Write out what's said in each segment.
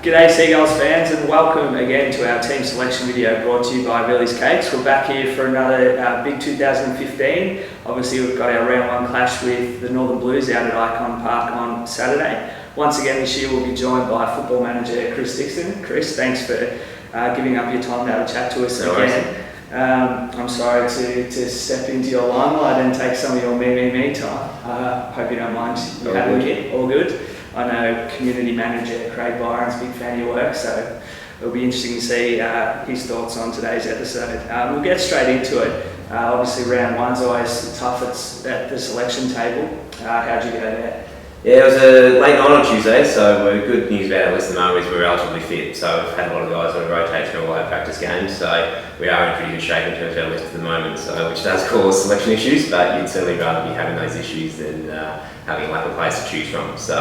G'day Seagulls fans, and welcome again to our team selection video brought to you by Billy's Cakes. We're back here for another big 2015. Obviously we've got our round one clash with the Northern Blues out at Icon Park on Saturday. Once again this year we'll be joined by football manager Chris Dixon. Chris, thanks for giving up your time to have a chat to us again. I'm sorry to step into your limelight and take some of your me time. Hope you don't mind having me. All good. I know community manager Craig Byron's a big fan of your work, so it'll be interesting to see his thoughts on today's episode. We'll get straight into it. Obviously round one's always tough at the selection table. How'd you go there? Yeah, it was a late night on Tuesday, so good news about our list at the moment is we're relatively fit. So we've had a lot of guys on a rotation or have practice games, so we are in pretty good shape in terms of our list at the moment, so which does cause selection issues, but you'd certainly rather be having those issues than having a lack of players to choose from. So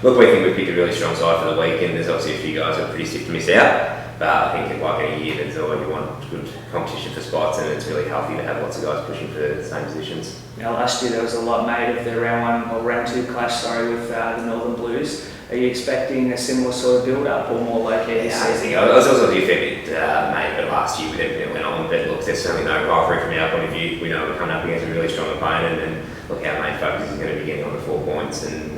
look, we think we picked a really strong side for the week, and there's obviously a few guys who are pretty stiff to miss out. But I think like any year, there's always one good competition for spots, and it's really healthy to have lots of guys pushing for the same positions. Now, last year there was a lot made of the round two clash with the Northern Blues. Are you expecting a similar sort of build-up or more low key? Yeah, I think I was also a fair bit made of it last year with everything that went on. But look, there's certainly no rivalry from our point of view. We know we're coming up against a really strong opponent, and look, our main focus is going to be getting on to 4 points, and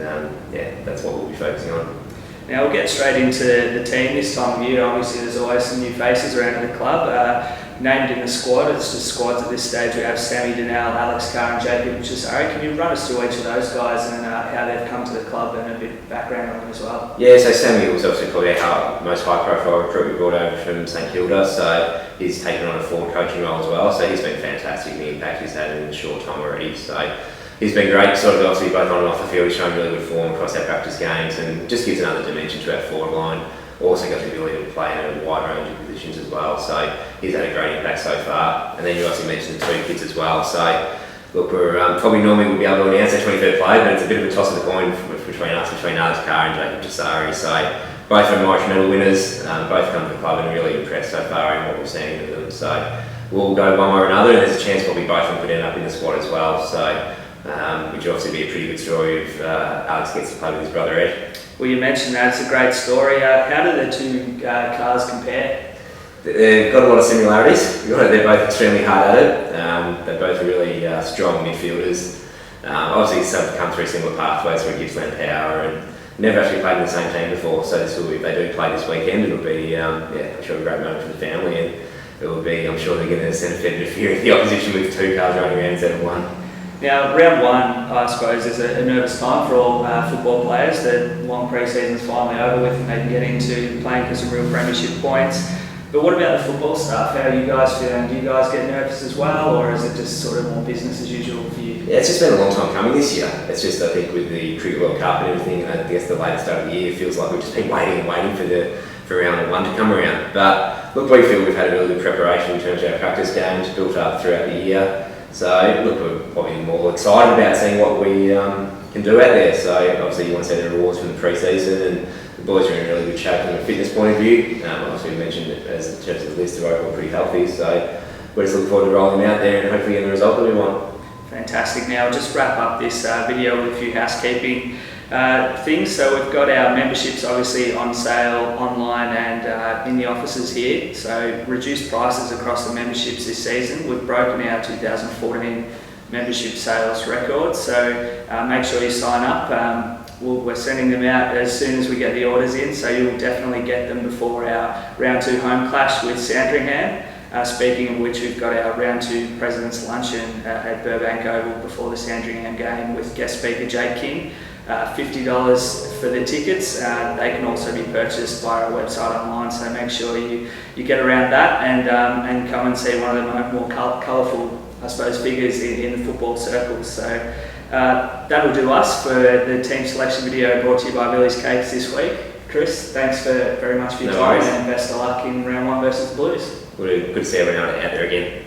that's what we'll be focusing on. Now we'll get straight into the team this time of year. Obviously there's always some new faces around the club. Named in the squad, it's just squads at this stage. We have Sammy Donnell, Alex Carr and Jacob Chisari. Can you run us through each of those guys and how they've come to the club and a bit of background on them as well? Yeah, so Sammy was obviously probably our most high profile recruit we brought over from St Kilda, so he's taken on a forward coaching role as well, so he's been fantastic in the impact he's had in a short time already. So he's been great, sort of obviously both on and off the field. He's shown really good form across our practice games and just gives another dimension to our forward line. Also got the ability to play in a wide range of positions as well, so he's had a great impact so far. And then you also mentioned the 2 kids as well, so look, we're probably normally would be able to announce our 23rd player, but it's a bit of a toss of the coin between Alex Carr and Jacob Chisari. So both are Irish medal winners, both come to the club and really impressed so far in what we've seen of them. So we'll go one way or another, and there's a chance probably both of them could end up in the squad as well. So which will obviously be a pretty good story if Alex gets to play with his brother Ed. Well, you mentioned that, it's a great story. How do the two cars compare? They've got a lot of similarities. They're both extremely hard at it. They're both really strong midfielders. Obviously some come through similar pathways through Gippsland Power and never actually played in the same team before, so this will be, if they do play this weekend, it'll be I'm sure a great moment for the family, and it will be, I'm sure they're going to send a fair bit of fear in the opposition with 2 cars running around instead of 1. Now, round one, I suppose, is a nervous time for all football players. The long pre-season's finally over with and they can get into playing for some real premiership points. But what about the football stuff? How are you guys feeling? Do you guys get nervous as well, or is it just sort of more business as usual for you? Yeah, it's just been a long time coming this year. It's just, I think, with the Cricket World Cup and everything, and I guess the later start of the year, it feels like we've just been waiting for round one to come around. But look, we feel we've had a really good preparation in terms of our practice games built up throughout the year. So look, we're probably more excited about seeing what we can do out there. So obviously you want to see the rewards from the pre-season, and the boys are in really good shape from a fitness point of view. Obviously we mentioned it as in terms of the list, they're overall pretty healthy. So we're just looking forward to rolling them out there and hopefully getting the result that we want. Fantastic. Now, I'll just wrap up this video with a few housekeeping things. So we've got our memberships obviously on sale online and in the offices here. So reduced prices across the memberships this season. We've broken our 2014 membership sales record. So make sure you sign up. We're sending them out as soon as we get the orders in. So you'll definitely get them before our round 2 home clash with Sandringham. Speaking of which, we've got our round 2 President's Luncheon at Burbank Oval before the Sandringham game with guest speaker Jake King. $50 for the tickets. They can also be purchased via our website online, so make sure you get around that and come and see one of the more colourful, I suppose, figures in the football circles. So that'll do us for the team selection video brought to you by Billy's Cakes this week. Chris, thanks very much for your time and best of luck in round 1 versus the Blues. Good to see everyone out there again.